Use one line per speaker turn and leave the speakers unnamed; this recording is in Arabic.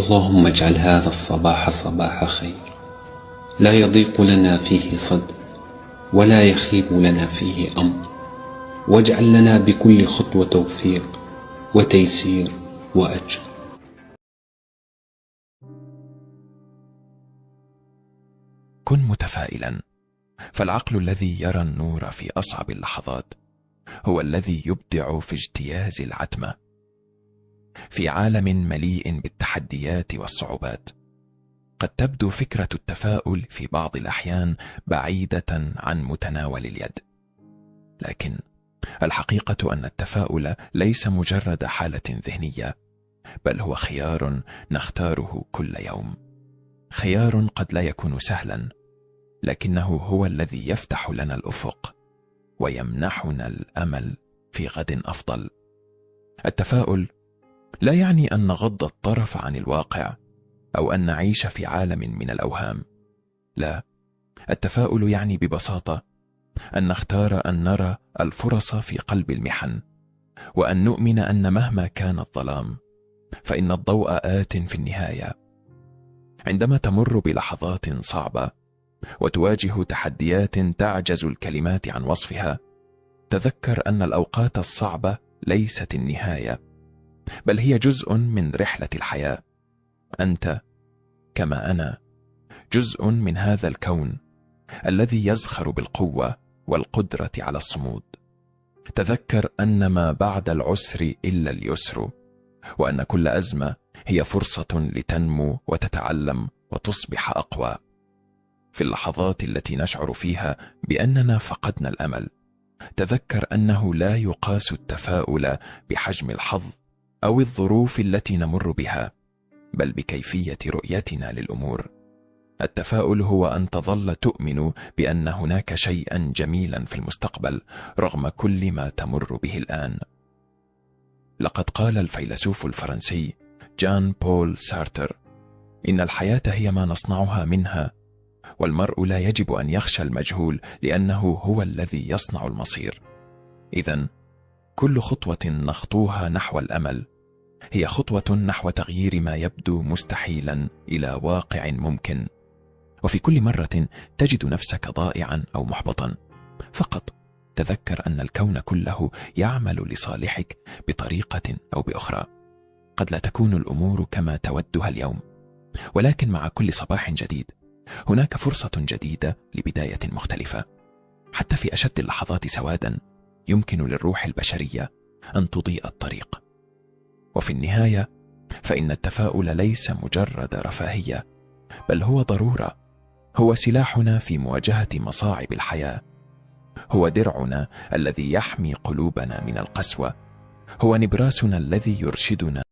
اللهم اجعل هذا الصباح صباح خير، لا يضيق لنا فيه صدر ولا يخيب لنا فيه أمر، واجعل لنا بكل خطوة توفيق وتيسير وأجر.
كن متفائلا، فالعقل الذي يرى النور في أصعب اللحظات هو الذي يبدع في اجتياز العتمة. في عالم مليء بالتحديات والصعوبات، قد تبدو فكرة التفاؤل في بعض الأحيان بعيدة عن متناول اليد، لكن الحقيقة أن التفاؤل ليس مجرد حالة ذهنية، بل هو خيار نختاره كل يوم. خيار قد لا يكون سهلا، لكنه هو الذي يفتح لنا الأفق ويمنحنا الأمل في غد أفضل. التفاؤل لا يعني أن نغض الطرف عن الواقع أو أن نعيش في عالم من الأوهام. لا، التفاؤل يعني ببساطة أن نختار أن نرى الفرص في قلب المحن، وأن نؤمن أن مهما كان الظلام فإن الضوء آت في النهاية. عندما تمر بلحظات صعبة وتواجه تحديات تعجز الكلمات عن وصفها، تذكر أن الأوقات الصعبة ليست النهاية، بل هي جزء من رحلة الحياة. أنت كما أنا جزء من هذا الكون الذي يزخر بالقوة والقدرة على الصمود. تذكر أن ما بعد العسر إلا اليسر، وأن كل أزمة هي فرصة لتنمو وتتعلم وتصبح أقوى. في اللحظات التي نشعر فيها بأننا فقدنا الأمل، تذكر أنه لا يقاس التفاؤل بحجم الحظ أو الظروف التي نمر بها، بل بكيفية رؤيتنا للأمور. التفاؤل هو أن تظل تؤمن بأن هناك شيئا جميلا في المستقبل رغم كل ما تمر به الآن. لقد قال الفيلسوف الفرنسي جان بول سارتر: إن الحياة هي ما نصنعها منها، والمرء لا يجب أن يخشى المجهول لأنه هو الذي يصنع المصير. إذن كل خطوة نخطوها نحو الأمل هي خطوة نحو تغيير ما يبدو مستحيلا إلى واقع ممكن. وفي كل مرة تجد نفسك ضائعا أو محبطا، فقط تذكر أن الكون كله يعمل لصالحك بطريقة أو بأخرى. قد لا تكون الأمور كما تودها اليوم، ولكن مع كل صباح جديد هناك فرصة جديدة لبداية مختلفة. حتى في أشد اللحظات سوادا يمكن للروح البشرية أن تضيء الطريق. وفي النهاية فإن التفاؤل ليس مجرد رفاهية، بل هو ضرورة، هو سلاحنا في مواجهة مصاعب الحياة، هو درعنا الذي يحمي قلوبنا من القسوة، هو نبراسنا الذي يرشدنا